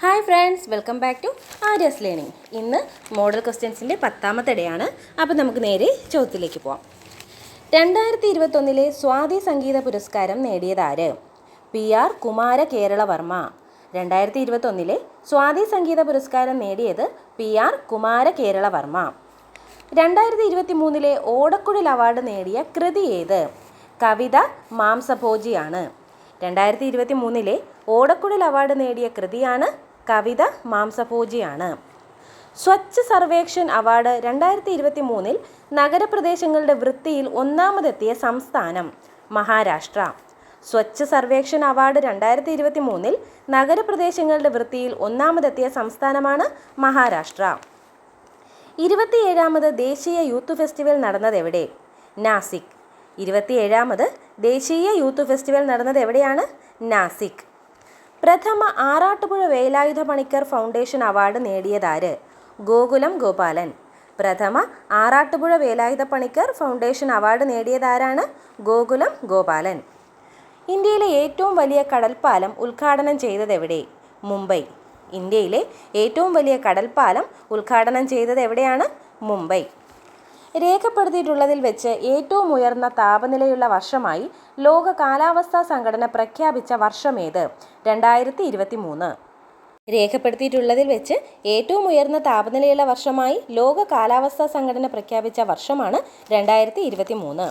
Hi friends, welcome back to Arya's learning. ഇന്ന് model ക്വസ്റ്റ്യൻസിൻ്റെ 10ാമത്തെ ഡേയാണ്. അപ്പോൾ നമുക്ക് നേരെ ചോദ്യത്തിലേക്ക് പോവാം. 2021 സ്വാതി സംഗീത പുരസ്കാരം നേടിയതാര്? PR കുമാര കേരളവർമ്മ. 2021 സ്വാതി സംഗീത പുരസ്കാരം നേടിയത് PR കുമാര കേരളവർമ്മ. 2023 ഓടക്കുഴൽ അവാർഡ് നേടിയ കൃതി ഏത്? കവിത മാംസഭോജിയാണ്. 2023 ഓടക്കുഴൽ അവാർഡ് നേടിയ കൃതിയാണ് കവിത മാംസഭോജിയാണ്. സ്വച്ഛ് സർവേക്ഷൻ അവാർഡ് 2023 നഗരപ്രദേശങ്ങളുടെ വൃത്തിയിൽ ഒന്നാമതെത്തിയ സംസ്ഥാനം മഹാരാഷ്ട്ര. സ്വച്ഛ് സർവേക്ഷൻ അവാർഡ് 2023 നഗരപ്രദേശങ്ങളുടെ വൃത്തിയിൽ ഒന്നാമതെത്തിയ സംസ്ഥാനമാണ് മഹാരാഷ്ട്ര. 27ാമത് ദേശീയ യൂത്ത് ഫെസ്റ്റിവൽ നടന്നതെവിടെ? നാസിക്. 27ാമത് ദേശീയ യൂത്ത് ഫെസ്റ്റിവൽ നടന്നത് എവിടെയാണ്? നാസിക്. പ്രഥമ ആറാട്ടുപുഴ വേലായുധ പണിക്കർ ഫൗണ്ടേഷൻ അവാർഡ് നേടിയതാര്? ഗോകുലം ഗോപാലൻ. പ്രഥമ ആറാട്ടുപുഴ വേലായുധ പണിക്കർ ഫൗണ്ടേഷൻ അവാർഡ് നേടിയതാരാണ്? ഗോകുലം ഗോപാലൻ. ഇന്ത്യയിലെ ഏറ്റവും വലിയ കടൽപ്പാലം ഉദ്ഘാടനം ചെയ്തതെവിടെ? മുംബൈ. ഇന്ത്യയിലെ ഏറ്റവും വലിയ കടൽപ്പാലം ഉദ്ഘാടനം ചെയ്തത് എവിടെയാണ്? മുംബൈ. രേഖപ്പെടുത്തിയിട്ടുള്ളതിൽ വെച്ച് ഏറ്റവും ഉയർന്ന താപനിലയുള്ള വർഷമായി ലോക കാലാവസ്ഥാ സംഘടന പ്രഖ്യാപിച്ച വർഷമേത്? 2023. രേഖപ്പെടുത്തിയിട്ടുള്ളതിൽ വെച്ച് ഏറ്റവും ഉയർന്ന താപനിലയുള്ള വർഷമായി ലോക കാലാവസ്ഥാ സംഘടന പ്രഖ്യാപിച്ച വർഷമാണ് 2023.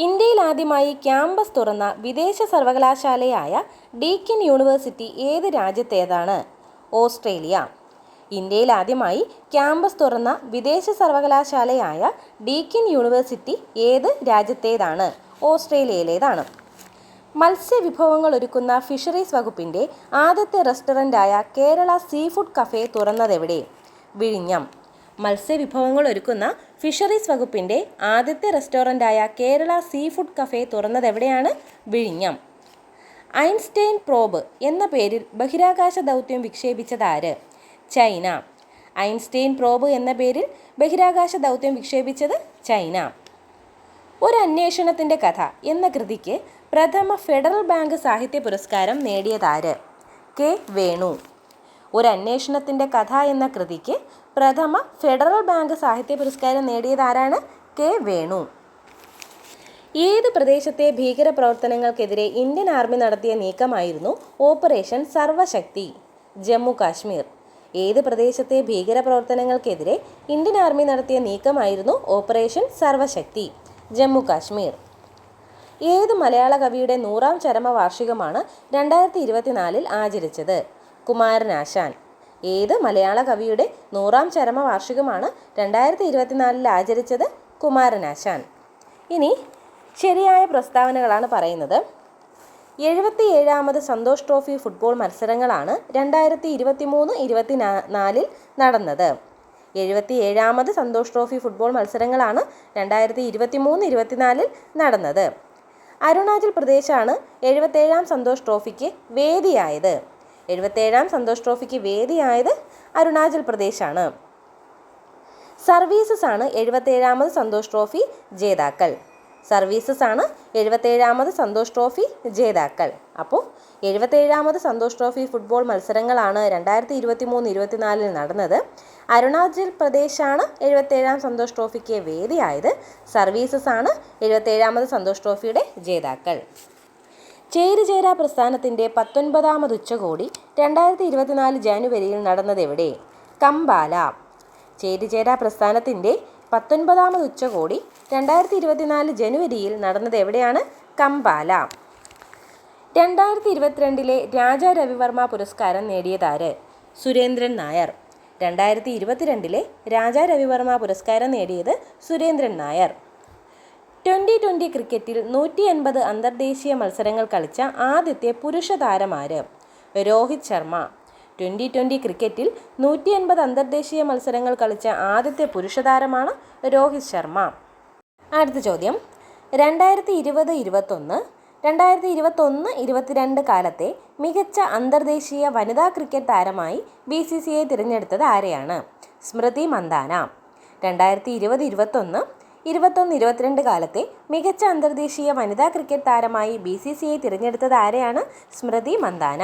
ഇന്ത്യയിൽ ആദ്യമായി ക്യാമ്പസ് തുറന്ന വിദേശ സർവകലാശാലയായ ഡീക്കിൻ യൂണിവേഴ്സിറ്റി ഏത് രാജ്യത്തേതാണ്? ഓസ്ട്രേലിയ. ഇന്ത്യയിൽ ആദ്യമായി ക്യാമ്പസ് തുറന്ന വിദേശ സർവകലാശാലയായ ഡീക്കിൻ യൂണിവേഴ്സിറ്റി ഏത് രാജ്യത്തേതാണ്? ഓസ്ട്രേലിയയിലേതാണ്. മത്സ്യവിഭവങ്ങൾ ഒരുക്കുന്ന ഫിഷറീസ് വകുപ്പിൻ്റെ ആദ്യത്തെ റെസ്റ്റോറൻ്റായ കേരള സീ ഫുഡ് കഫേ തുറന്നതെവിടെ? വിഴിഞ്ഞം. മത്സ്യവിഭവങ്ങൾ ഒരുക്കുന്ന ഫിഷറീസ് വകുപ്പിൻ്റെ ആദ്യത്തെ റെസ്റ്റോറൻ്റായ കേരള സീ ഫുഡ് കഫേ തുറന്നതെവിടെയാണ്? വിഴിഞ്ഞം. ഐൻസ്റ്റൈൻ പ്രോബ് എന്ന പേരിൽ ബഹിരാകാശ ദൗത്യം വിക്ഷേപിച്ചതാര്? ചൈന. ഐൻസ്റ്റൈൻ പ്രോബ് എന്ന പേരിൽ ബഹിരാകാശ ദൗത്യം വിക്ഷേപിച്ചത് ചൈന. ഒരു അന്വേഷണത്തിൻ്റെ കഥ എന്ന കൃതിക്ക് പ്രഥമ ഫെഡറൽ ബാങ്ക് സാഹിത്യ പുരസ്കാരം നേടിയതാര്? കെ വേണു. ഒരു അന്വേഷണത്തിൻ്റെ കഥ എന്ന കൃതിക്ക് പ്രഥമ ഫെഡറൽ ബാങ്ക് സാഹിത്യ പുരസ്കാരം നേടിയതാരാണ്? കെ വേണു. ഏത് പ്രദേശത്തെ ഭീകരപ്രവർത്തനങ്ങൾക്കെതിരെ ഇന്ത്യൻ ആർമി നടത്തിയ നീക്കമായിരുന്നു ഓപ്പറേഷൻ സർവശക്തി? ജമ്മു കാശ്മീർ. ഏത് പ്രദേശത്തെ ഭീകരപ്രവർത്തനങ്ങൾക്കെതിരെ ഇന്ത്യൻ ആർമി നടത്തിയ നീക്കമായിരുന്നു ഓപ്പറേഷൻ സർവശക്തി? ജമ്മു കാശ്മീർ. ഏത് മലയാള കവിയുടെ 100ാം ചരമവാർഷികമാണ് 2024 ആചരിച്ചത്? കുമാരനാശാൻ. ഏത് മലയാള കവിയുടെ 100ാം ചരമവാർഷികമാണ് 2024 ആചരിച്ചത്? കുമാരനാശാൻ. ഇനി ശരിയായ പ്രസ്താവനകളാണ് പറയുന്നത്. 77ാമത് സന്തോഷ് ട്രോഫി ഫുട്ബോൾ മത്സരങ്ങളാണ് 2023-24 നടന്നത്. 77ാമത് സന്തോഷ് ട്രോഫി ഫുട്ബോൾ മത്സരങ്ങളാണ് 2023-24 നടന്നത്. അരുണാചൽ പ്രദേശാണ് 77ാം സന്തോഷ് ട്രോഫിക്ക് വേദിയായത്. 77ാം സന്തോഷ് ട്രോഫിക്ക് വേദിയായത് അരുണാചൽ പ്രദേശാണ്. സർവീസസ് ആണ് 77ാമത് സന്തോഷ് ട്രോഫി ജേതാക്കൾ. സർവീസസ് ആണ് 77ാമത് സന്തോഷ് ട്രോഫി ജേതാക്കൾ. അപ്പോൾ 77ാമത് സന്തോഷ് ട്രോഫി ഫുട്ബോൾ മത്സരങ്ങളാണ് 2023-24 നടന്നത്. അരുണാചൽ പ്രദേശാണ് 77ാം സന്തോഷ് ട്രോഫിക്ക് വേദിയായത്. സർവീസസ് ആണ് 77ാമത് സന്തോഷ് ട്രോഫിയുടെ ജേതാക്കൾ. ചേരിചേരാ പ്രസ്ഥാനത്തിൻ്റെ 19ാമത് ഉച്ചകോടി 2024 ജനുവരിയിൽ നടന്നതെവിടെ? കമ്പാല. ചേരിചേരാ പ്രസ്ഥാനത്തിൻ്റെ 19ാമത് ഉച്ചകോടി 2024 ജനുവരിയിൽ നടന്നത് എവിടെയാണ്? കമ്പാല. 2022 രാജാ രവിവർമ്മ പുരസ്കാരം നേടിയതാര്? സുരേന്ദ്രൻ നായർ. 2022 രാജാ രവിവർമ്മ പുരസ്കാരം നേടിയത് സുരേന്ദ്രൻ നായർ. 2020 ക്രിക്കറ്റിൽ 180 അന്തർദേശീയ മത്സരങ്ങൾ കളിച്ച ആദ്യത്തെ പുരുഷ താരമാര്? രോഹിത് ശർമ്മ. 2020 ക്രിക്കറ്റിൽ 180 അന്തർദേശീയ മത്സരങ്ങൾ കളിച്ച ആദ്യത്തെ പുരുഷ താരമാണ് രോഹിത് ശർമ്മ. അടുത്ത ചോദ്യം. 2020-21, 2021-22 കാലത്തെ മികച്ച അന്തർദേശീയ വനിതാ ക്രിക്കറ്റ് താരമായി BCCI തിരഞ്ഞെടുത്തത് ആരെയാണ്? സ്മൃതി മന്ദാന. 2020-21, 21-22 കാലത്തെ മികച്ച അന്തർദേശീയ വനിതാ ക്രിക്കറ്റ് താരമായി BCCI തിരഞ്ഞെടുത്തത് ആരെയാണ്? സ്മൃതി മന്ദാന.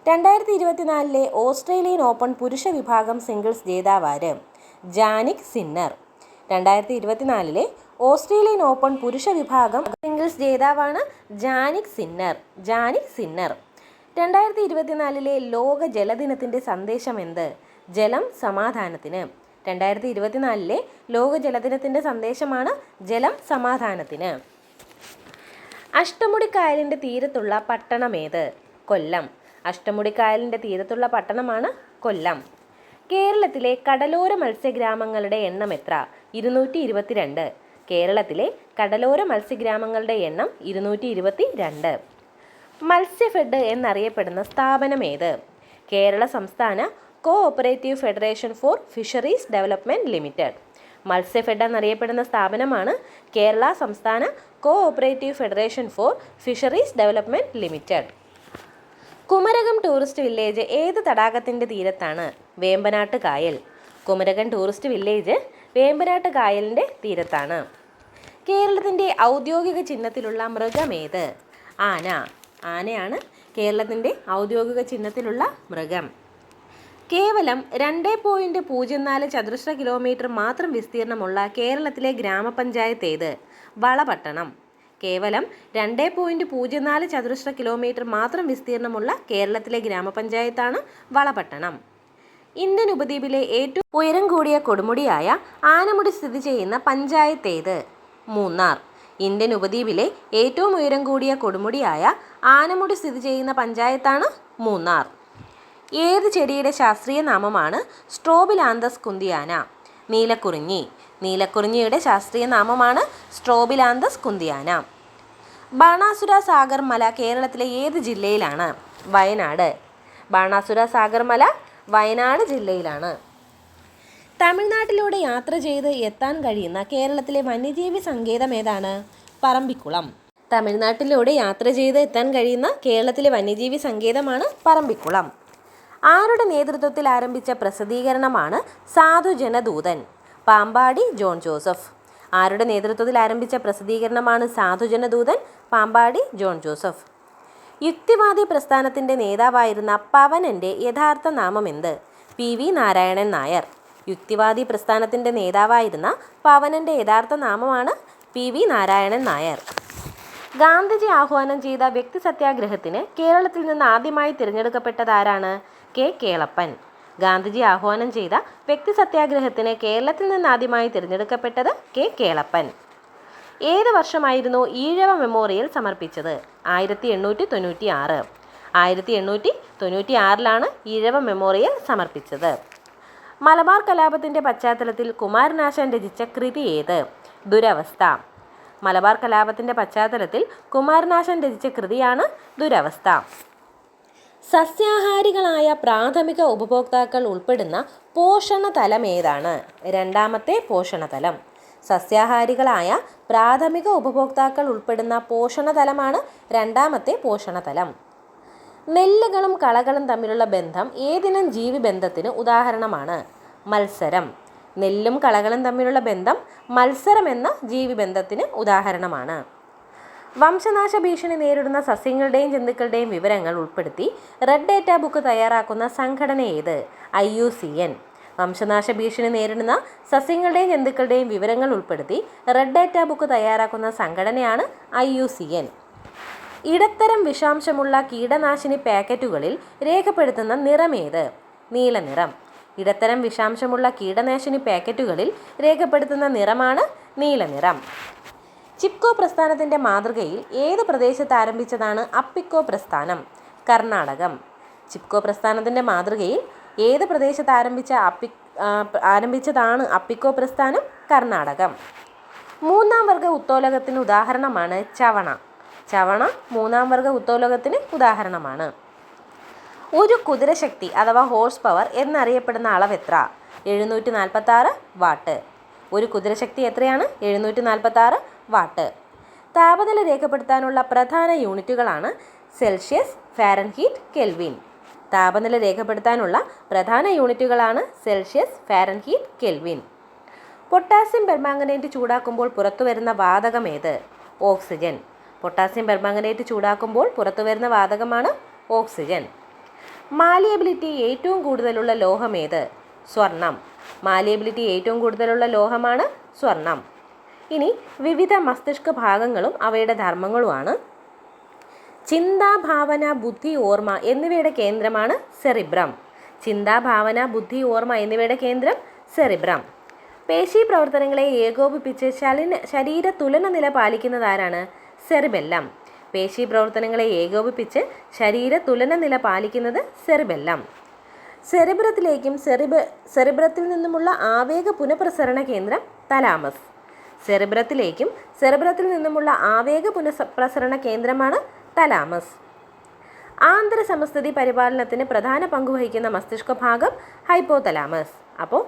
2024 ഓസ്ട്രേലിയൻ ഓപ്പൺ പുരുഷ വിഭാഗം സിംഗിൾസ് ജേതാവാര്? Jannik Sinner. 2024 ഓസ്ട്രേലിയൻ ഓപ്പൺ പുരുഷ വിഭാഗം സിംഗിൾസ് ജേതാവാണ് ജാനിക് സിന്നർ. 2024 ലോക ജലദിനത്തിൻ്റെ സന്ദേശം എന്ത്? ജലം സമാധാനത്തിന്. 2024 ലോക ജലദിനത്തിൻ്റെ സന്ദേശമാണ് ജലം സമാധാനത്തിന്. അഷ്ടമുടിക്കായലിൻ്റെ തീരത്തുള്ള പട്ടണമേത്? കൊല്ലം. അഷ്ടമുടിക്കായലിൻ്റെ തീരത്തുള്ള പട്ടണമാണ് കൊല്ലം. കേരളത്തിലെ കടലോര മത്സ്യഗ്രാമങ്ങളുടെ എണ്ണം എത്ര? 222. കേരളത്തിലെ കടലോര മത്സ്യഗ്രാമങ്ങളുടെ എണ്ണം 222. മത്സ്യഫെഡ് എന്നറിയപ്പെടുന്ന സ്ഥാപനമേത്? കേരള സംസ്ഥാന co operative federation for fisheries development limited. Matsyafed എന്നറിയപ്പെടുന്ന സ്ഥാപനമാണ് കേരള സംസ്ഥാന co operative federation for fisheries development limited. Kumarakom tourist village ഏത് തടാകത്തിൻ്റെ തീരത്താണ്? വേമ്പനാട്ട് കായൽ. കുമരകം ടൂറിസ്റ്റ് വില്ലേജ് വേമ്പനാട്ട് കായലിൻ്റെ തീരത്താണ്. കേരളത്തിൻ്റെ ഔദ്യോഗിക ചിഹ്നത്തിലുള്ള മൃഗമേത്? ആന. ആനയാണ് കേരളത്തിൻ്റെ ഔദ്യോഗിക ചിഹ്നത്തിലുള്ള മൃഗം. കേവലം 2.04 ചതുരശ്ര കിലോമീറ്റർ മാത്രം വിസ്തീർണമുള്ള കേരളത്തിലെ ഗ്രാമപഞ്ചായത്ത് ഏത്? വളപട്ടണം. കേവലം 2.04 ചതുരശ്ര കിലോമീറ്റർ മാത്രം വിസ്തീർണമുള്ള കേരളത്തിലെ ഗ്രാമപഞ്ചായത്താണ് വളപട്ടണം. ഇന്ത്യൻ ഉപദ്വീപിലെ ഏറ്റവും ഉയരം കൂടിയ കൊടുമുടിയായ ആനമുടി സ്ഥിതി ചെയ്യുന്ന പഞ്ചായത്ത് ഏത്? മൂന്നാർ. ഇന്ത്യൻ ഉപദ്വീപിലെ ഏറ്റവും ഉയരം കൂടിയ കൊടുമുടിയായ ആനമുടി സ്ഥിതി ചെയ്യുന്ന പഞ്ചായത്താണ് മൂന്നാർ. ഏത് ചെടിയുടെ ശാസ്ത്രീയ നാമമാണ് സ്ട്രോബിലാന്തസ് കുന്തിയാന? നീലക്കുറിഞ്ഞി. നീലക്കുറിഞ്ഞിയുടെ ശാസ്ത്രീയ നാമമാണ് സ്ട്രോബിലാന്തസ് കുന്തിയാന. ബാണാസുര സാഗർ മല കേരളത്തിലെ ഏത് ജില്ലയിലാണ്? വയനാട്. ബാണാസുര സാഗർ മല വയനാട് ജില്ലയിലാണ്. തമിഴ്നാട്ടിലൂടെ യാത്ര ചെയ്ത് എത്താൻ കഴിയുന്ന കേരളത്തിലെ വന്യജീവി സങ്കേതം ഏതാണ്? പറമ്പിക്കുളം. തമിഴ്നാട്ടിലൂടെ യാത്ര ചെയ്ത് എത്താൻ കഴിയുന്ന കേരളത്തിലെ വന്യജീവി സങ്കേതമാണ് പറമ്പിക്കുളം. ആരുടെ നേതൃത്വത്തിൽ ആരംഭിച്ച പ്രസിദ്ധീകരണമാണ് സാധുജനദൂതൻ? പാമ്പാടി ജോൺ ജോസഫ്. ആരുടെ നേതൃത്വത്തിൽ ആരംഭിച്ച പ്രസിദ്ധീകരണമാണ് സാധുജനദൂതൻ? പാമ്പാടി ജോൺ ജോസഫ്. യുക്തിവാദി പ്രസ്ഥാനത്തിൻ്റെ നേതാവായിരുന്ന പവനൻ്റെ യഥാർത്ഥ നാമമെന്ത്? PV നാരായണൻ നായർ. യുക്തിവാദി പ്രസ്ഥാനത്തിൻ്റെ നേതാവായിരുന്ന പവനൻ്റെ യഥാർത്ഥ നാമമാണ് PV നാരായണൻ നായർ. ഗാന്ധിജി ആഹ്വാനം ചെയ്ത വ്യക്തി സത്യാഗ്രഹത്തിന് കേരളത്തിൽ നിന്ന് ആദ്യമായി തിരഞ്ഞെടുക്കപ്പെട്ടതാരാണ്? K. കേളപ്പൻ. ഗാന്ധിജി ആഹ്വാനം ചെയ്ത വ്യക്തി സത്യാഗ്രഹത്തിന് കേരളത്തിൽ നിന്ന് ആദ്യമായി തിരഞ്ഞെടുക്കപ്പെട്ടത് K. കേളപ്പൻ. ഏത് വർഷമായിരുന്നു ഈഴവ മെമ്മോറിയൽ സമർപ്പിച്ചത്? 1896. 1896 ഈഴവ മെമ്മോറിയൽ സമർപ്പിച്ചത്. മലബാർ കലാപത്തിൻ്റെ പശ്ചാത്തലത്തിൽ കുമാരനാശാൻ രചിച്ച കൃതി ഏത്? ദുരവസ്ഥ. മലബാർ കലാപത്തിൻ്റെ പശ്ചാത്തലത്തിൽ കുമാരനാശാൻ രചിച്ച കൃതിയാണ് ദുരവസ്ഥ. സസ്യാഹാരികളായ പ്രാഥമിക ഉപഭോക്താക്കൾ ഉൾപ്പെടുന്ന പോഷണതലം ഏതാണ്? രണ്ടാമത്തെ പോഷണതലം. സസ്യാഹാരികളായ പ്രാഥമിക ഉപഭോക്താക്കൾ ഉൾപ്പെടുന്ന പോഷണതലമാണ് രണ്ടാമത്തെ പോഷണതലം. നെല്ലുകളും കളകളും തമ്മിലുള്ള ബന്ധം ഏതിനം ജീവിബന്ധത്തിന് ഉദാഹരണമാണ്? മത്സരം. നെല്ലും കളകളും തമ്മിലുള്ള ബന്ധം മത്സരം എന്ന ജീവിബന്ധത്തിന് ഉദാഹരണമാണ്. വംശനാശ ഭീഷണി നേരിടുന്ന സസ്യങ്ങളുടെയും ജന്തുക്കളുടെയും വിവരങ്ങൾ ഉൾപ്പെടുത്തി റെഡ് ഡേറ്റ ബുക്ക് തയ്യാറാക്കുന്ന സംഘടന ഏത്? IUCN. വംശനാശ ഭീഷണി നേരിടുന്ന സസ്യങ്ങളുടെയും ജന്തുക്കളുടെയും വിവരങ്ങൾ ഉൾപ്പെടുത്തി റെഡ് ഡേറ്റ ബുക്ക് തയ്യാറാക്കുന്ന സംഘടനയാണ് IUCN. ഇടത്തരം വിഷാംശമുള്ള കീടനാശിനി പാക്കറ്റുകളിൽ രേഖപ്പെടുത്തുന്ന നിറമേത്? നീലനിറം. ഇടത്തരം വിഷാംശമുള്ള കീടനാശിനി പാക്കറ്റുകളിൽ രേഖപ്പെടുത്തുന്ന നിറമാണ് നീലനിറം. ചിപ്കോ പ്രസ്ഥാനത്തിൻ്റെ മാതൃകയിൽ ഏത് പ്രദേശത്ത് ആരംഭിച്ചതാണ് അപ്പിക്കോ പ്രസ്ഥാനം? കർണാടകം. ചിപ്കോ പ്രസ്ഥാനത്തിൻ്റെ മാതൃകയിൽ ഏത് പ്രദേശത്ത് ആരംഭിച്ചതാണ് അപ്പിക്കോ പ്രസ്ഥാനം? കർണാടകം. മൂന്നാം വർഗ ഉത്തോലകത്തിന് ഉദാഹരണമാണ് ചവണ. ചവണ മൂന്നാം വർഗ ഉത്തോലകത്തിന് ഉദാഹരണമാണ്. ഒരു കുതിരശക്തി അഥവാ ഹോഴ്സ് പവർ എന്നറിയപ്പെടുന്ന അളവെത്ര? 746 വാട്ട്. ഒരു കുതിരശക്തി എത്രയാണ്? 746 വാട്ട്. താപനില രേഖപ്പെടുത്താനുള്ള പ്രധാന യൂണിറ്റുകളാണ് സെൽഷ്യസ്, ഫാരൻഹീറ്റ്, കെൽവിൻ. താപനില രേഖപ്പെടുത്താനുള്ള പ്രധാന യൂണിറ്റുകളാണ് Celsius, Fahrenheit, Kelvin. Potassium permanganate ചൂടാക്കുമ്പോൾ പുറത്തുവരുന്ന വാതകം ഏത്? ഓക്സിജൻ. പൊട്ടാസ്യം പെർമാംഗനേറ്റ് ചൂടാക്കുമ്പോൾ പുറത്തുവരുന്ന വാതകമാണ് ഓക്സിജൻ. മാലിയബിലിറ്റി ഏറ്റവും കൂടുതലുള്ള ലോഹമേത്? സ്വർണം. മാലിയബിലിറ്റി ഏറ്റവും കൂടുതലുള്ള ലോഹമാണ് സ്വർണം. ഇനി വിവിധ മസ്തിഷ്ക ഭാഗങ്ങളും അവയുടെ ധർമ്മങ്ങളുമാണ്. ചിന്ത, ഭാവന, ബുദ്ധി, ഓർമ്മ എന്നിവയുടെ കേന്ദ്രമാണ് സെറിബ്രം. ചിന്ത, ഭാവന, ബുദ്ധി, ഓർമ്മ എന്നിവയുടെ കേന്ദ്രം സെറിബ്രം. പേശി പ്രവർത്തനങ്ങളെ ഏകോപിപ്പിച്ച് ശരീര തുലന നില പാലിക്കുന്നതാരാണ്? സെറിബെല്ലം. പേശി പ്രവർത്തനങ്ങളെ ഏകോപിപ്പിച്ച് ശരീര തുലന നില പാലിക്കുന്നത് സെറിബെല്ലം. സെറിബ്രത്തിലേക്കും സെറിബ്രത്തിൽ നിന്നുമുള്ള ആവേഗ പുനഃപ്രസരണ കേന്ദ്രം തലാമസ്. സെറിബ്രത്തിലേക്കും സെറിബ്രത്തിൽ നിന്നുമുള്ള ആവേഗ പുനഃപ്രസരണ കേന്ദ്രമാണ് തലാമസ്. ആന്തരസമസ്ഥിതി പരിപാലനത്തിന് പ്രധാന പങ്കുവഹിക്കുന്ന മസ്തിഷ്ക ഭാഗം ഹൈപ്പോതലാമസ്. അപ്പോൾ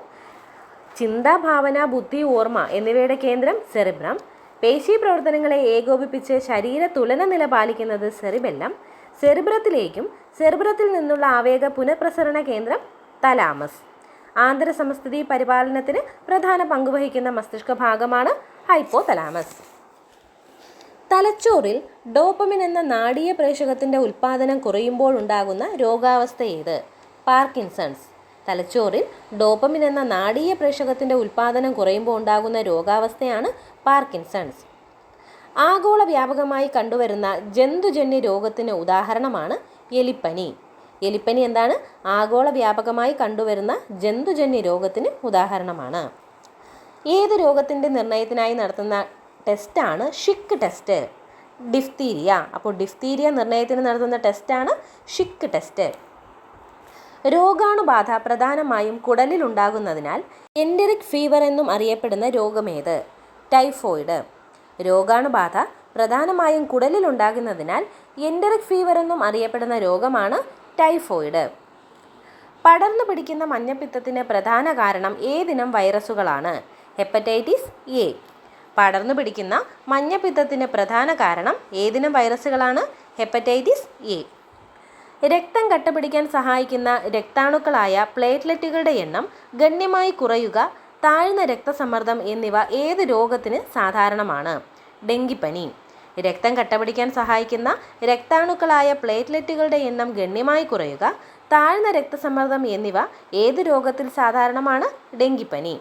ചിന്ത, ഭാവന, ബുദ്ധി, ഓർമ്മ എന്നിവയുടെ കേന്ദ്രം സെറിബ്രം. പേശി പ്രവർത്തനങ്ങളെ ഏകോപിപ്പിച്ച് ശരീര തുലന നില പാലിക്കുന്നത് സെറിബെല്ലം. സെറിബ്രത്തിലേക്കും സെറിബ്രത്തിൽ നിന്നുള്ള ആവേഗ പുനഃപ്രസരണ കേന്ദ്രം തലാമസ്. ആന്തരസമസ്ഥിതി പരിപാലനത്തിന് പ്രധാന പങ്കുവഹിക്കുന്ന മസ്തിഷ്ക ഭാഗമാണ് ഹൈപ്പോതലാമസ്. തലച്ചോറിൽ ഡോപ്പമിൻ എന്ന നാഡീയ പ്രേഷകത്തിൻ്റെ ഉൽപ്പാദനം കുറയുമ്പോഴുണ്ടാകുന്ന രോഗാവസ്ഥ ഏത്? പാർക്കിൻസൺസ്. തലച്ചോറിൽ ഡോപ്പമിൻ എന്ന നാഡീയ പ്രേഷകത്തിൻ്റെ ഉൽപ്പാദനം കുറയുമ്പോൾ ഉണ്ടാകുന്ന രോഗാവസ്ഥയാണ് പാർക്കിൻസൺസ്. ആഗോള വ്യാപകമായി കണ്ടുവരുന്ന ജന്തുജന്യ രോഗത്തിന് ഉദാഹരണമാണ് എലിപ്പനി. എലിപ്പനി എന്താണ്? ആഗോള വ്യാപകമായി കണ്ടുവരുന്ന ജന്തുജന്യ രോഗത്തിന് ഉദാഹരണമാണ്. ഏത് രോഗത്തിൻ്റെ നിർണയത്തിനായി നടത്തുന്ന ടെസ്റ്റാണ് ഷിക്ക് ടെസ്റ്റ്? ഡിഫ്തീരിയ. അപ്പോൾ ഡിഫ്തീരിയ നിർണയത്തിന് നടത്തുന്ന ടെസ്റ്റാണ് ഷിക്ക് ടെസ്റ്റ്. രോഗാണുബാധ പ്രധാനമായും കുടലിൽ ഉണ്ടാകുന്നതിനാൽ എൻഡറിക് ഫീവർ എന്നും അറിയപ്പെടുന്ന രോഗമേത്? ടൈഫോയിഡ്. രോഗാണുബാധ പ്രധാനമായും കുടലിൽ ഉണ്ടാകുന്നതിനാൽ എൻഡറിക് ഫീവർ എന്നും അറിയപ്പെടുന്ന രോഗമാണ് ടൈഫോയിഡ്. പടർന്നു പിടിക്കുന്ന മഞ്ഞപ്പിത്തത്തിന് പ്രധാന കാരണം ഏതിനം വൈറസുകളാണ്? Hepatitis A. പടർന്നു പിടിക്കുന്ന മഞ്ഞപ്പിത്തത്തിന് പ്രധാന കാരണം ഏതിനം വൈറസുകളാണ്? Hepatitis A. രക്തം കട്ടപിടിക്കാൻ സഹായിക്കുന്ന രക്താണുക്കളായ പ്ലേറ്റ്ലെറ്റുകളുടെ എണ്ണം ഗണ്യമായി കുറയുക, താഴ്ന്ന രക്തസമ്മർദ്ദം എന്നിവ ഏത് രോഗത്തിന് സാധാരണമാണ്? ഡെങ്കിപ്പനി. രക്തം കട്ടപിടിക്കാൻ സഹായിക്കുന്ന രക്താണുക്കളായ പ്ലേറ്റ്ലെറ്റുകളുടെ എണ്ണം ഗണ്യമായി കുറയുക, താഴ്ന്ന രക്തസമ്മർദ്ദം എന്നിവ ഏത് രോഗത്തിൽ സാധാരണമാണ്? ഡെങ്കിപ്പനി.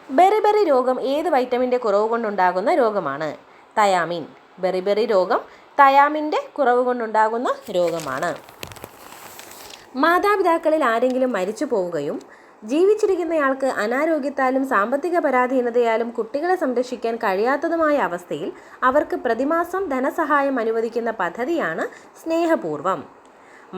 ബെറിബെറി രോഗം ഏത് വൈറ്റമിൻ്റെ കുറവ് കൊണ്ടുണ്ടാകുന്ന രോഗമാണ്? തയാമിൻ. ബെറിബെറി രോഗം തയാമിൻ്റെ കുറവ് കൊണ്ടുണ്ടാകുന്ന രോഗമാണ്. മാതാപിതാക്കളിൽ ആരെങ്കിലും മരിച്ചു പോവുകയും ജീവിച്ചിരിക്കുന്നയാൾക്ക് അനാരോഗ്യത്താലും സാമ്പത്തിക പരാധീനതയാലും കുട്ടികളെ സംരക്ഷിക്കാൻ കഴിയാത്തതുമായ അവസ്ഥയിൽ അവർക്ക് പ്രതിമാസം ധനസഹായം അനുവദിക്കുന്ന പദ്ധതിയാണ് സ്നേഹപൂർവം.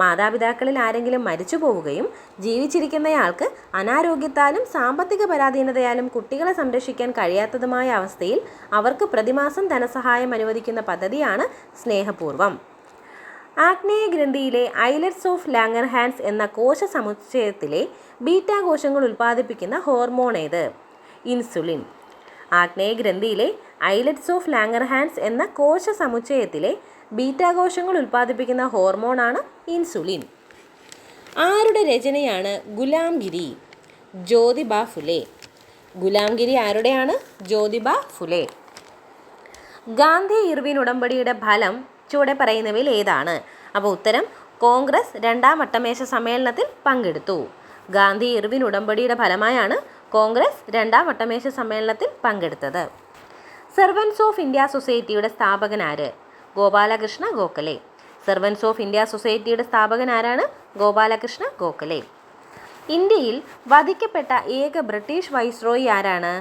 മാതാപിതാക്കളിൽ ആരെങ്കിലും മരിച്ചു പോവുകയും ജീവിച്ചിരിക്കുന്നയാൾക്ക് അനാരോഗ്യത്താലും സാമ്പത്തിക പരാധീനതയാലും കുട്ടികളെ സംരക്ഷിക്കാൻ കഴിയാത്തതുമായ അവസ്ഥയിൽ അവർക്ക് പ്രതിമാസം ധനസഹായം അനുവദിക്കുന്ന പദ്ധതിയാണ് സ്നേഹപൂർവം. ആഗ്നേയ ഗ്രന്ഥിയിലെ ഐലറ്റ്സ് ഓഫ് ലാംഗർഹാൻസ് എന്ന കോശ സമുച്ചയത്തിലെ ബീറ്റാ കോശങ്ങൾ ഉൽപ്പാദിപ്പിക്കുന്ന ഹോർമോൺ ഏത്? ഇൻസുലിൻ. ആഗ്നേയ ഗ്രന്ഥിയിലെ ഐലറ്റ്സ് ഓഫ് ലാംഗർഹാൻസ് എന്ന കോശ സമുച്ചയത്തിലെ ബീറ്റാ കോശങ്ങൾ ഉൽപ്പാദിപ്പിക്കുന്ന ഹോർമോണാണ് ഇൻസുലിൻ. ആരുടെ രചനയാണ് ഗുലാംഗിരി? ജ്യോതിബ ഫുലെ. ഗുലാംഗിരി ആരുടെയാണ്? ജ്യോതിബ ഫുലെ. ഗാന്ധി ഇർവിൻ ഉടമ്പടിയുടെ ഫലം ചുവടെ പറയുന്നവയിൽ ഏതാണ്? അപ്പോൾ ഉത്തരം കോൺഗ്രസ് രണ്ടാം വട്ടമേശ സമ്മേളനത്തിൽ പങ്കെടുത്തു. ഗാന്ധി ഇർവിൻ ഉടമ്പടിയുടെ ഫലമായാണ് കോൺഗ്രസ് രണ്ടാം വട്ടമേശ സമ്മേളനത്തിൽ പങ്കെടുത്തത്. സെർവൻസ് ഓഫ് ഇന്ത്യ സൊസൈറ്റിയുടെ സ്ഥാപകൻ ആര്? Gopalakrishna Gokhale. Servants of India സൊസൈറ്റിയുടെ സ്ഥാപകൻ ആരാണ്? ഗോപാലകൃഷ്ണ ഗോഖലെ. ഇന്ത്യയിൽ വധിക്കപ്പെട്ട ഏക ബ്രിട്ടീഷ് വൈസ്രോയി ആരാണ്?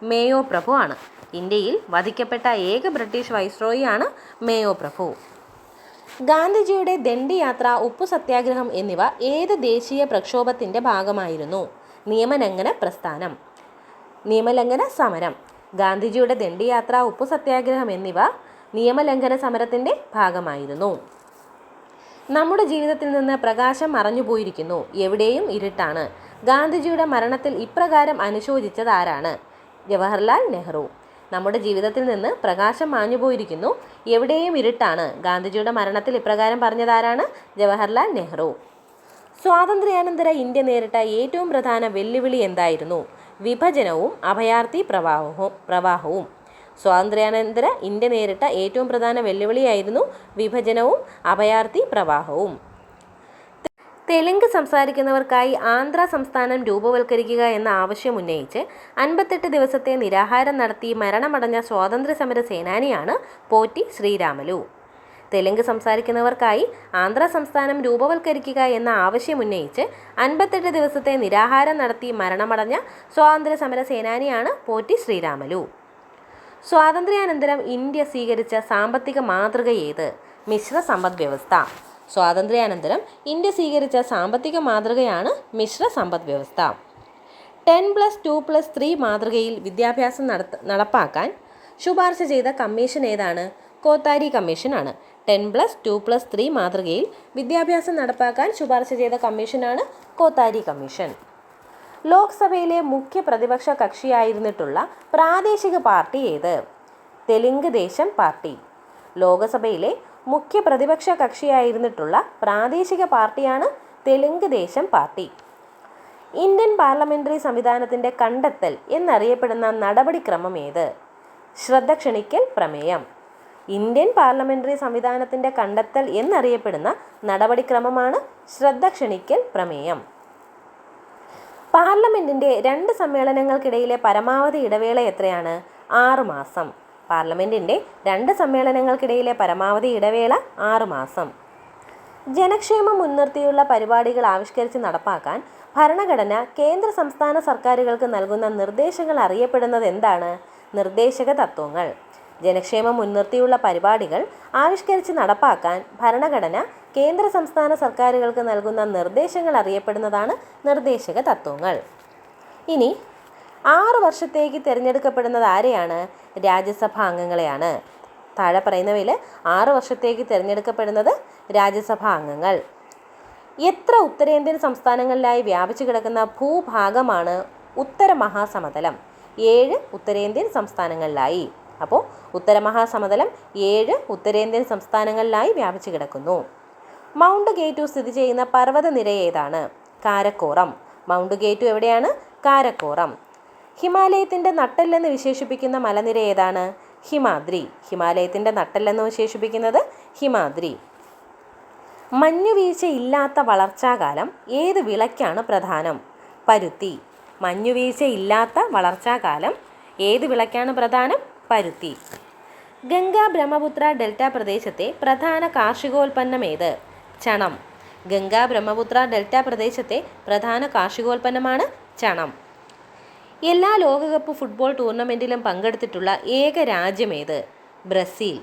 മേയോ പ്രഭു ആണ്. ഇന്ത്യയിൽ വധിക്കപ്പെട്ട ഏക ബ്രിട്ടീഷ് വൈസ്രോയി ആണ് മേയോ പ്രഭു. ഗാന്ധിജിയുടെ ദണ്ഡി യാത്ര, ഉപ്പു സത്യാഗ്രഹം എന്നിവ ഏത് ദേശീയ പ്രക്ഷോഭത്തിൻ്റെ ഭാഗമായിരുന്നു? നിയമലംഘന പ്രസ്ഥാനം. നിയമലംഘന സമരം. ഗാന്ധിജിയുടെ ദണ്ഡി യാത്ര, ഉപ്പു സത്യാഗ്രഹം എന്നിവ നിയമലംഘന സമരത്തിൻ്റെ ഭാഗമായിരുന്നു. നമ്മുടെ ജീവിതത്തിൽ നിന്ന് പ്രകാശം മറഞ്ഞുപോയിരിക്കുന്നു, എവിടെയും ഇരുട്ടാണ്. ഗാന്ധിജിയുടെ മരണത്തിൽ ഇപ്രകാരം അനുശോചിച്ചത് ആരാണ്? ജവഹർലാൽ നെഹ്റു. നമ്മുടെ ജീവിതത്തിൽ നിന്ന് പ്രകാശം മാഞ്ഞുപോയിരിക്കുന്നു, എവിടെയും ഇരുട്ടാണ്. ഗാന്ധിജിയുടെ മരണത്തിൽ ഇപ്രകാരം പറഞ്ഞതാരാണ്? ജവഹർലാൽ നെഹ്റു. സ്വാതന്ത്ര്യാനന്തര ഇന്ത്യ നേരിട്ട ഏറ്റവും പ്രധാന വെല്ലുവിളി എന്തായിരുന്നു? വിഭജനവും അഭയാർത്ഥി പ്രവാഹവും. സ്വാതന്ത്ര്യാനന്തര ഇന്ത്യ നേരിട്ട ഏറ്റവും പ്രധാന വെല്ലുവിളിയായിരുന്നു വിഭജനവും അഭയാർത്ഥി പ്രവാഹവും. തെലുങ്ക് സംസാരിക്കുന്നവർക്കായി ആന്ധ്ര സംസ്ഥാനം രൂപവൽക്കരിക്കുക എന്ന ആവശ്യം ഉന്നയിച്ച് 58 ദിവസത്തെ നിരാഹാരം നടത്തി മരണമടഞ്ഞ സ്വാതന്ത്ര്യസമര സേനാനിയാണ് പോറ്റി ശ്രീരാമലു. തെലുങ്ക് സംസാരിക്കുന്നവർക്കായി ആന്ധ്ര സംസ്ഥാനം രൂപവൽക്കരിക്കുക എന്ന ആവശ്യം ഉന്നയിച്ച് 58 ദിവസത്തെ നിരാഹാരം നടത്തി മരണമടഞ്ഞ സ്വാതന്ത്ര്യസമര സേനാനിയാണ് പോറ്റി ശ്രീരാമലു. സ്വാതന്ത്ര്യാനന്തരം ഇന്ത്യ സ്വീകരിച്ച സാമ്പത്തിക മാതൃക ഏത്? മിശ്ര സമ്പദ് വ്യവസ്ഥ. സ്വാതന്ത്ര്യാനന്തരം ഇന്ത്യ സ്വീകരിച്ച സാമ്പത്തിക മാതൃകയാണ് മിശ്ര സമ്പദ് വ്യവസ്ഥ. 10+2+3 മാതൃകയിൽ വിദ്യാഭ്യാസം നടപ്പാക്കാൻ ശുപാർശ ചെയ്ത കമ്മീഷൻ ഏതാണ്? കോത്താരി കമ്മീഷനാണ്. 10+2+3 മാതൃകയിൽ വിദ്യാഭ്യാസം നടപ്പാക്കാൻ ശുപാർശ ചെയ്ത കമ്മീഷനാണ് കോത്താരി കമ്മീഷൻ. ലോക്സഭയിലെ മുഖ്യ പ്രതിപക്ഷ കക്ഷിയായിരുന്നിട്ടുള്ള പ്രാദേശിക പാർട്ടി ഏത്? തെലുങ്ക് ദേശം പാർട്ടി. ലോകസഭയിലെ മുഖ്യ പ്രതിപക്ഷ കക്ഷിയായിരുന്നിട്ടുള്ള പ്രാദേശിക പാർട്ടിയാണ് തെലുങ്ക് ദേശം പാർട്ടി. ഇന്ത്യൻ പാർലമെന്ററി സംവിധാനത്തിൻ്റെ കണ്ടെത്തൽ എന്നറിയപ്പെടുന്ന നടപടിക്രമം ഏത്? ശ്രദ്ധ ക്ഷണിക്കൽ പ്രമേയം. ഇന്ത്യൻ പാർലമെന്ററി സംവിധാനത്തിൻ്റെ കണ്ടെത്തൽ എന്നറിയപ്പെടുന്ന നടപടിക്രമമാണ് ശ്രദ്ധ ക്ഷണിക്കൽ പ്രമേയം. പാർലമെന്റിൻ്റെ 2 സമ്മേളനങ്ങൾക്കിടയിലെ പരമാവധി ഇടവേള എത്രയാണ്? 6 മാസം. പാർലമെന്റിൻ്റെ 2 സമ്മേളനങ്ങൾക്കിടയിലെ പരമാവധി ഇടവേള 6 മാസം. ജനക്ഷേമം മുൻനിർത്തിയുള്ള പരിപാടികൾ ആവിഷ്കരിച്ച് നടപ്പാക്കാൻ ഭരണഘടന കേന്ദ്ര സംസ്ഥാന സർക്കാരുകൾക്ക് നൽകുന്ന നിർദ്ദേശങ്ങൾ അറിയപ്പെടുന്നത് എന്താണ്? നിർദ്ദേശക തത്വങ്ങൾ. ജനക്ഷേമം മുൻനിർത്തിയുള്ള പരിപാടികൾ ആവിഷ്കരിച്ച് നടപ്പാക്കാൻ ഭരണഘടന കേന്ദ്ര സംസ്ഥാന സർക്കാരുകൾക്ക് നൽകുന്ന നിർദ്ദേശങ്ങൾ അറിയപ്പെടുന്നതാണ് നിർദ്ദേശക തത്വങ്ങൾ. ഇനി 6 വർഷത്തേക്ക് തിരഞ്ഞെടുക്കപ്പെടുന്നത് ആരെയാണ്? രാജ്യസഭാ അംഗങ്ങളെയാണ്. താഴെ പറയുന്നവയിൽ 6 വർഷത്തേക്ക് തിരഞ്ഞെടുക്കപ്പെടുന്നത് രാജ്യസഭാ അംഗങ്ങൾ. എത്ര ഉത്തരേന്ത്യൻ സംസ്ഥാനങ്ങളിലായി വ്യാപിച്ചു കിടക്കുന്ന ഭൂഭാഗമാണ് ഉത്തര മഹാസമതലം? 7 ഉത്തരേന്ത്യൻ സംസ്ഥാനങ്ങളിലായി. അപ്പോൾ ഉത്തര മഹാസമതലം 7 ഉത്തരേന്ത്യൻ സംസ്ഥാനങ്ങളിലായി വ്യാപിച്ചു കിടക്കുന്നു. മൗണ്ട് ഗേറ്റു സ്ഥിതി ചെയ്യുന്ന പർവ്വതനിര ഏതാണ്? കാരക്കോറം. മൗണ്ട് ഗേറ്റു എവിടെയാണ്? കാരക്കോറം. ഹിമാലയത്തിൻ്റെ നട്ടെല്ലെന്ന് വിശേഷിപ്പിക്കുന്ന മലനിര ഏതാണ്? ഹിമാദ്രി. ഹിമാലയത്തിൻ്റെ നട്ടെല്ലെന്ന് വിശേഷിപ്പിക്കുന്നത് ഹിമാദ്രി. മഞ്ഞുവീഴ്ച ഇല്ലാത്ത വളർച്ചാകാലം ഏത് വിളയ്ക്കാണ് പ്രധാനം? പരുത്തി. മഞ്ഞുവീഴ്ച ഇല്ലാത്ത വളർച്ചാകാലം ഏത് വിളയ്ക്കാണ് പ്രധാനം? പരുത്തി. ഗംഗ ബ്രഹ്മപുത്ര ഡെൽറ്റ പ്രദേശത്തെ പ്രധാന കാർഷികോൽപ്പന്നം ഏത്? ചണം. ഗംഗ ബ്രഹ്മപുത്ര ഡെൽറ്റ പ്രദേശത്തെ പ്രധാന കാർഷികോൽപ്പന്നമാണ് ചണം. എല്ലാ ലോകകപ്പ് ഫുട്ബോൾ ടൂർണമെൻറ്റിലും പങ്കെടുത്തിട്ടുള്ള ഏക രാജ്യം ഏത്? ബ്രസീൽ.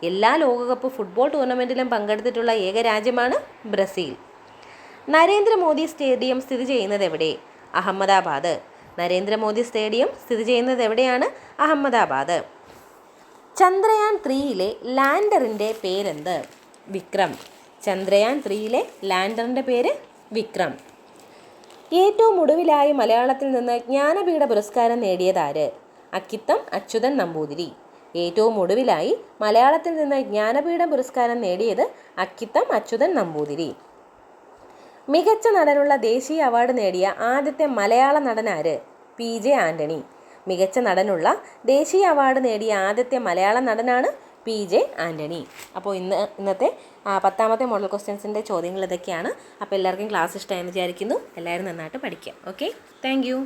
എല്ലാ ലോകകപ്പ് ഫുട്ബോൾ ടൂർണമെൻറ്റിലും പങ്കെടുത്തിട്ടുള്ള ഏക രാജ്യമാണ് ബ്രസീൽ. നരേന്ദ്രമോദി സ്റ്റേഡിയം സ്ഥിതി ചെയ്യുന്നത് എവിടെ? അഹമ്മദാബാദ്. നരേന്ദ്രമോദി സ്റ്റേഡിയം സ്ഥിതി ചെയ്യുന്നത് എവിടെയാണ്? അഹമ്മദാബാദ്. ചന്ദ്രയാൻ 3യിലെ ലാൻഡറിൻ്റെ പേരെന്ത്? വിക്രം. ചന്ദ്രയാൻ 3യിലെ ലാൻഡറിൻ്റെ പേര് വിക്രം. ഏറ്റവും ഒടുവിലായി മലയാളത്തിൽ നിന്ന് ജ്ഞാനപീഠ പുരസ്കാരം നേടിയതാര്? അക്കിത്തം അച്യുതൻ നമ്പൂതിരി. ഏറ്റവും ഒടുവിലായി മലയാളത്തിൽ നിന്ന് ജ്ഞാനപീഠ പുരസ്കാരം നേടിയത് അക്കിത്തം അച്യുതൻ നമ്പൂതിരി. മികച്ച നടനുള്ള ദേശീയ അവാർഡ് നേടിയ ആദ്യത്തെ മലയാള നടനാര്? PJ ആൻ്റണി. മികച്ച നടനുള്ള ദേശീയ അവാർഡ് നേടിയ ആദ്യത്തെ മലയാള നടനാണ് PJ ആൻ്റണി. അപ്പോൾ ഇന്നത്തെ 10ാമത്തെ മോഡൽ ക്വസ്റ്റ്യൻസിൻ്റെ ചോദ്യങ്ങൾ ഇതൊക്കെയാണ്. അപ്പോൾ എല്ലാവർക്കും ക്ലാസ് ഇഷ്ടമായെന്ന് വിചാരിക്കുന്നു. എല്ലാവരും നന്നായിട്ട് പഠിക്കുക. Okay, thank you.